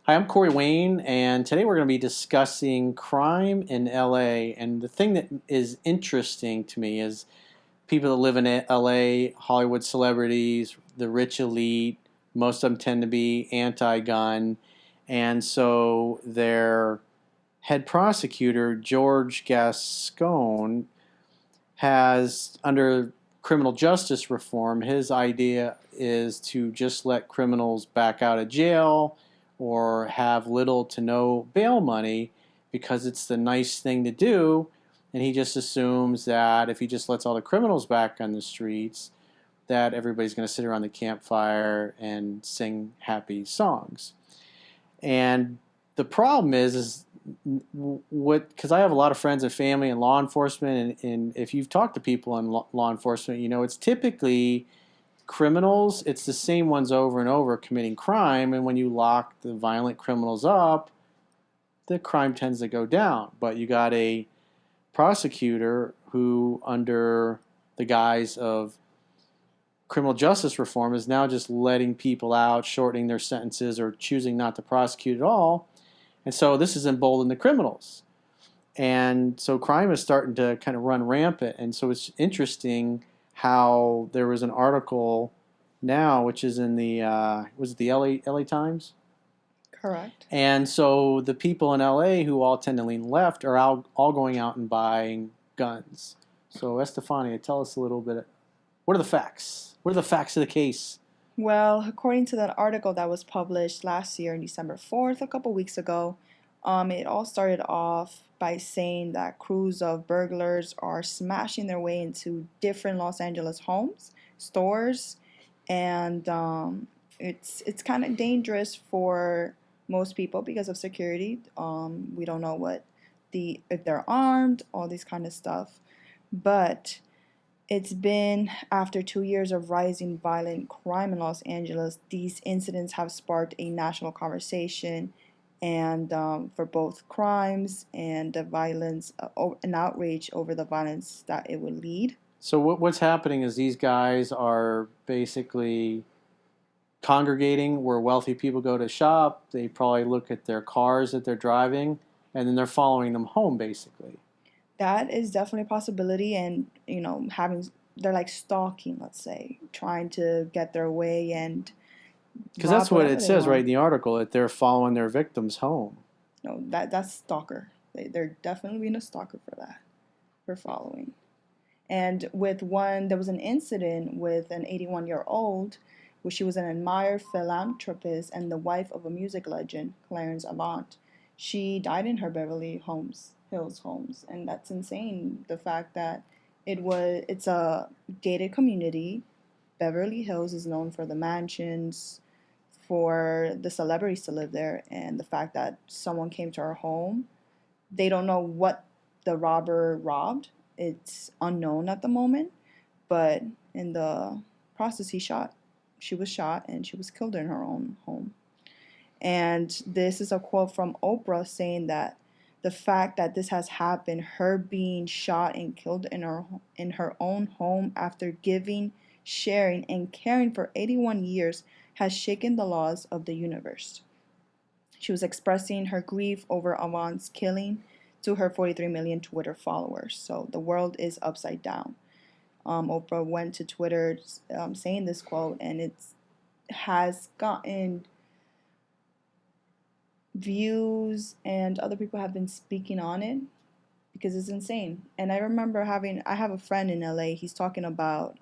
Hi, I'm Corey Wayne, and today we're going to be discussing crime in LA. And the thing that is interesting to me is people that live in LA, Hollywood celebrities, the rich elite, most of them tend to be anti gun. And so their head prosecutor, George Gascon, has, under criminal justice reform, his idea is to just let criminals back out of jail or have little to no bail money because it's the nice thing to do. And he just assumes that if he just lets all the criminals back on the streets, that everybody's going to sit around the campfire and sing happy songs. And the problem is what, because I have a lot of friends and family in law enforcement, and if you've talked to people in law enforcement, you know it's typically criminals. It's the same ones over and over committing crime, and when you lock the violent criminals up, the crime tends to go down. But you got a prosecutor who, under the guise of criminal justice reform, is now just letting people out, shortening their sentences, or choosing not to prosecute at all. And so this has emboldened the criminals. And so crime is starting to kind of run rampant. And so it's interesting how there was an article now, which is in the, was it the LA Times? Correct. And so the people in LA who all tend to lean left are all going out and buying guns. So Estefania, tell us a little bit. What are the facts? What are the facts of the case? Well, according to that article that was published last year on December 4th, a couple weeks ago, it all started off by saying that crews of burglars are smashing their way into different Los Angeles homes, stores, and it's kind of dangerous for most people because of security. We don't know if they're armed, all this kind of stuff, but it's been after 2 years of rising violent crime in Los Angeles. These incidents have sparked a national conversation, and for both crimes and the violence, an outrage over the violence that it would lead. So what's happening is these guys are basically congregating where wealthy people go to shop. They probably look at their cars that they're driving, and then they're following them home, basically. That is definitely a possibility, and they're like stalking, let's say, trying to get their way and Because rob that's what whatever it they says right in want. the article, that they're following their victims home. No, that's stalker. They're definitely being a stalker for that, for following. And there was an incident with an 81-year-old where she was an admired philanthropist and the wife of a music legend, Clarence Avant. She died in her Hills homes, and that's insane. The fact that it's a gated community. Beverly Hills is known for the mansions, for the celebrities to live there, and the fact that someone came to her home. They don't know what the robber robbed. It's unknown at the moment, but in the process, she was shot and she was killed in her own home. And this is a quote from Oprah saying that the fact that this has happened, her being shot and killed in her own home after giving, sharing, and caring for 81 years, has shaken the laws of the universe. She was expressing her grief over Avant's killing to her 43 million Twitter followers. So the world is upside down. Oprah went to Twitter saying this quote, and it has gotten views, and other people have been speaking on it because it's insane. And I remember I have a friend in LA. He's talking about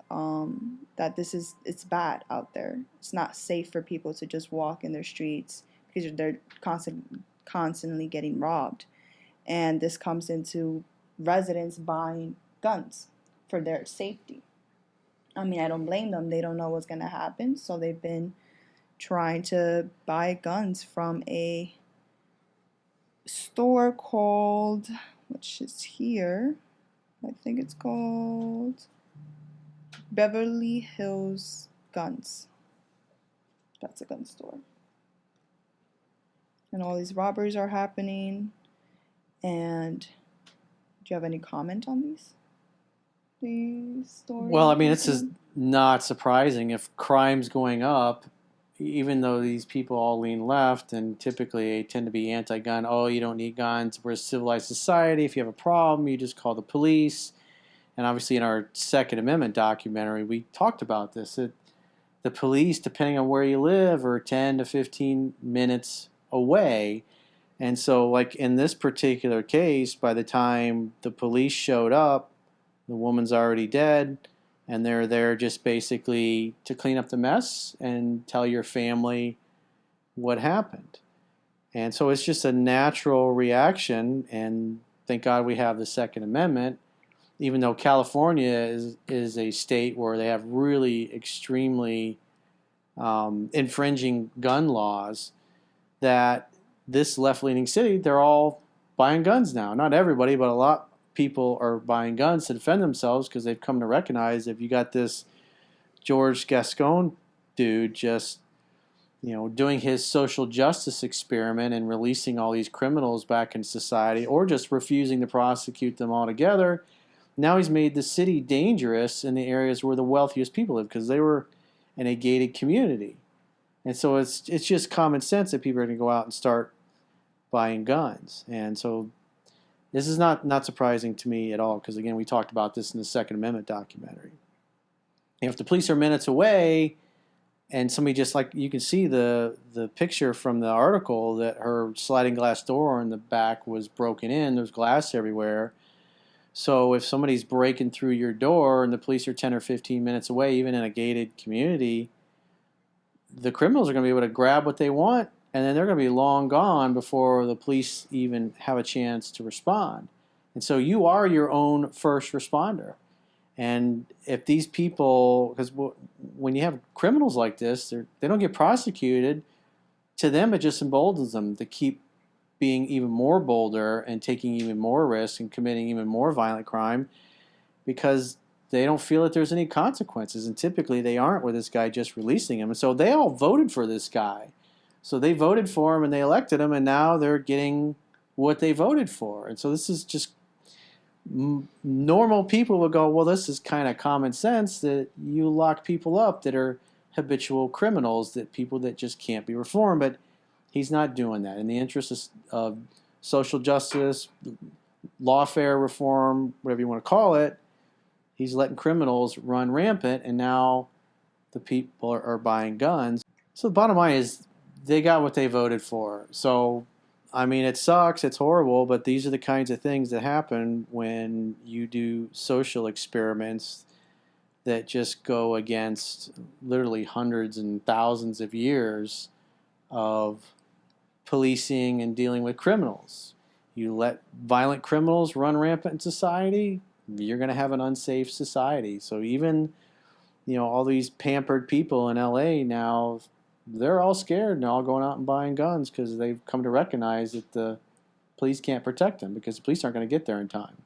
that it's bad out there. It's not safe for people to just walk in their streets because they're constantly getting robbed. And this comes into residents buying guns for their safety. I mean, I don't blame them. They don't know what's going to happen, so they've been trying to buy guns from a store called, which is here, I think it's called Beverly Hills Guns. That's a gun store. And all these robberies are happening. And do you have any comment on these stories? Well, I mean, this is not surprising. If crime's going up even though these people all lean left and typically they tend to be anti-gun, oh, you don't need guns, we're a civilized society, if you have a problem, you just call the police. And obviously in our Second Amendment documentary, we talked about this. The police, depending on where you live, are 10 to 15 minutes away. And so, like in this particular case, by the time the police showed up, the woman's already dead, and they're there just basically to clean up the mess and tell your family what happened. And so it's just a natural reaction, and thank God we have the Second Amendment, even though California is a state where they have really extremely infringing gun laws, that this left-leaning city, they're all buying guns now. Not everybody, but a lot of people are buying guns to defend themselves because they've come to recognize if you got this George Gascon dude just, doing his social justice experiment and releasing all these criminals back into society, or just refusing to prosecute them altogether, now he's made the city dangerous in the areas where the wealthiest people live because they were in a gated community. And so it's just common sense that people are going to go out and start buying guns. And so this is not surprising to me at all because, again, we talked about this in the Second Amendment documentary. If the police are minutes away and somebody just, like, you can see the picture from the article that her sliding glass door in the back was broken in. There's glass everywhere. So if somebody's breaking through your door and the police are 10 or 15 minutes away, even in a gated community, the criminals are going to be able to grab what they want, and then they're going to be long gone before the police even have a chance to respond. And so you are your own first responder. And if these people, because when you have criminals like this, they don't get prosecuted, to them it just emboldens them to keep being even more bolder and taking even more risks and committing even more violent crime because they don't feel that there's any consequences. And typically they aren't with this guy just releasing him. And so they all voted for this guy. So they voted for him and they elected him, and now they're getting what they voted for. And so this is just normal people will go, well, this is kind of common sense that you lock people up that are habitual criminals, that people that just can't be reformed. But he's not doing that. In the interest of social justice, lawfare reform, whatever you want to call it, he's letting criminals run rampant, and now the people are buying guns. So the bottom line is they got what they voted for. So, I mean, it sucks, it's horrible, but these are the kinds of things that happen when you do social experiments that just go against literally hundreds and thousands of years of policing and dealing with criminals. You let violent criminals run rampant in society, you're going to have an unsafe society. So even, all these pampered people in LA now, they're all scared and they're all going out and buying guns because they've come to recognize that the police can't protect them because the police aren't going to get there in time.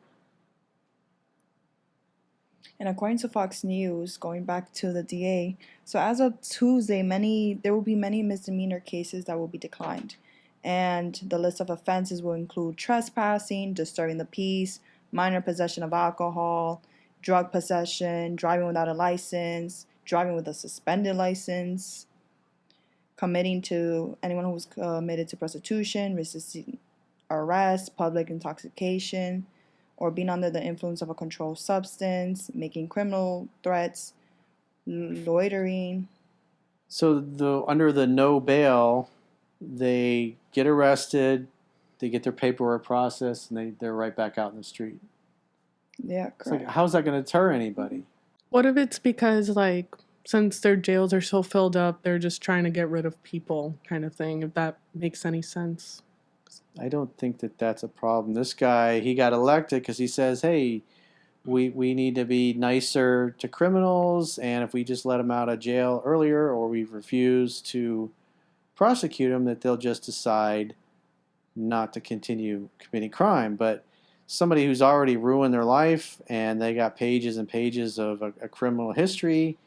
And according to Fox News, going back to the DA, so as of Tuesday, there will be many misdemeanor cases that will be declined. And the list of offenses will include trespassing, disturbing the peace, minor possession of alcohol, drug possession, driving without a license, driving with a suspended license, anyone who was committed to prostitution, resisting arrest, public intoxication, or being under the influence of a controlled substance, making criminal threats, loitering. So under the no bail, they get arrested, they get their paperwork processed, and they're right back out in the street. Yeah, correct. It's like, how's that going to deter anybody? What if it's because, since their jails are so filled up, they're just trying to get rid of people kind of thing, if that makes any sense? I don't think that that's a problem. This guy, he got elected because he says, hey, we need to be nicer to criminals, and if we just let them out of jail earlier or we refuse to prosecute them, that they'll just decide not to continue committing crime. But somebody who's already ruined their life and they got pages and pages of a criminal history,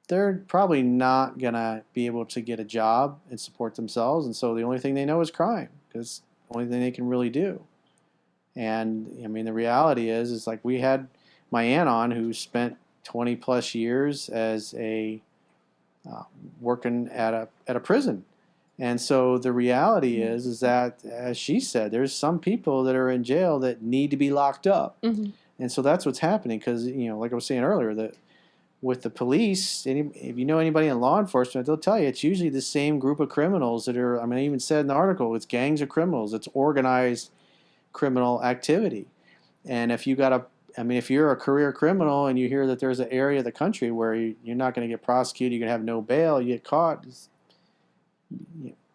they're probably not going to be able to get a job and support themselves. And so the only thing they know is crime because it's the only thing they can really do. And, I mean, the reality is like we had my aunt on who spent 20 plus years as a uh, working at a prison. And so the reality is that, as she said, there's some people that are in jail that need to be locked up. Mm-hmm. And so that's what's happening because, like I was saying earlier, that with the police, if you know anybody in law enforcement, they'll tell you it's usually the same group of criminals that are, I even said in the article, it's gangs of criminals. It's organized criminal activity. And if if you're a career criminal and you hear that there's an area of the country where you're not going to get prosecuted, you're going to have no bail, you get caught,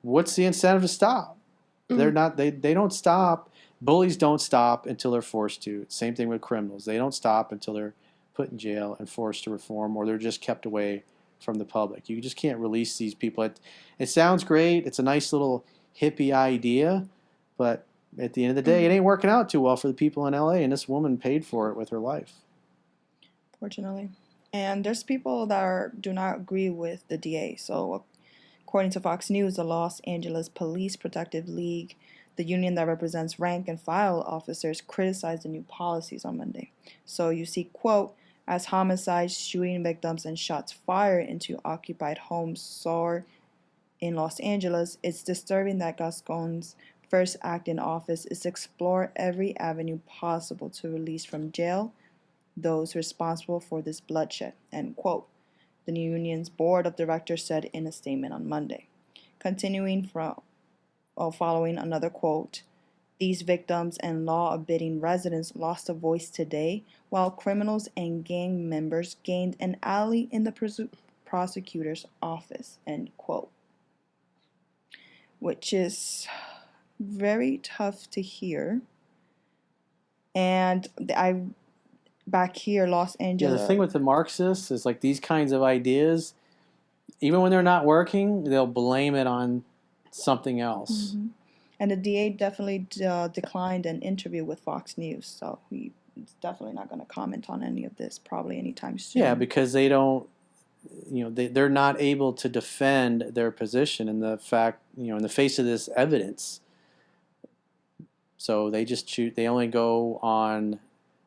what's the incentive to stop? Mm-hmm. They don't stop. Bullies don't stop until they're forced to. Same thing with criminals. They don't stop until they're put in jail and forced to reform, or they're just kept away from the public. You just can't release these people. It sounds great. It's a nice little hippie idea, but at the end of the day, it ain't working out too well for the people in LA, and this woman paid for it with her life. Fortunately. And there's people that do not agree with the DA. So according to Fox News, the Los Angeles Police Protective League, the union that represents rank and file officers, criticized the new policies on Monday. So you see, quote, as homicides, shooting victims, and shots fired into occupied homes soar in Los Angeles, it's disturbing that Gascon's first act in office is to explore every avenue possible to release from jail those responsible for this bloodshed, end quote. The new union's board of directors said in a statement on Monday. Continuing following another quote, these victims and law-abiding residents lost a voice today, while criminals and gang members gained an ally in the prosecutor's office, end quote. Which is very tough to hear. And back here, Los Angeles. Yeah, the thing with the Marxists is like these kinds of ideas, even when they're not working, they'll blame it on something else. Mm-hmm. And the DA definitely declined an interview with Fox News, so he's definitely not going to comment on any of this probably anytime soon. Yeah, because they don't, they're not able to defend their position in the fact, in the face of this evidence. So they only go on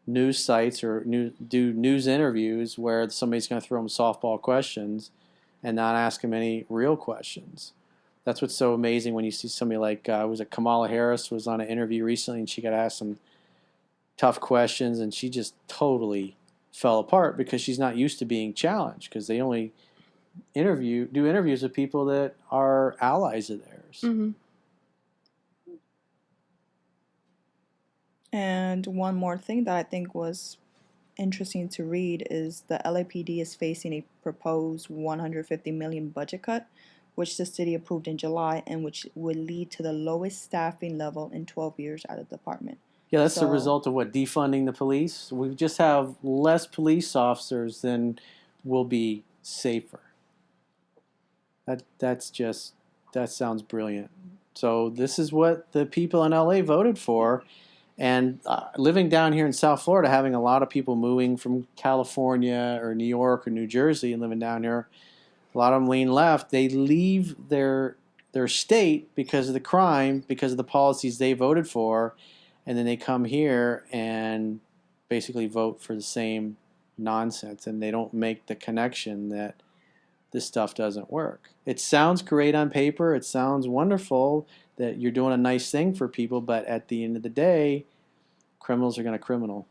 news sites or do news interviews where somebody's going to throw them softball questions and not ask them any real questions. That's what's so amazing when you see somebody like Kamala Harris was on an interview recently and she got asked some tough questions and she just totally fell apart because she's not used to being challenged because they only do interviews with people that are allies of theirs. Mm-hmm. And one more thing that I think was interesting to read is the LAPD is facing a proposed $150 million budget cut, which the city approved in July and which would lead to the lowest staffing level in 12 years at the department. Yeah, that's the result of what? Defunding the police? We just have less police officers than will be safer. That sounds brilliant. So this is what the people in LA voted for. And living down here in South Florida, having a lot of people moving from California or New York or New Jersey and living down here, a lot of them lean left. They leave their state because of the crime, because of the policies they voted for, and then they come here and basically vote for the same nonsense, and they don't make the connection that this stuff doesn't work. It sounds great on paper. It sounds wonderful that you're doing a nice thing for people, but at the end of the day, criminals are going to criminal.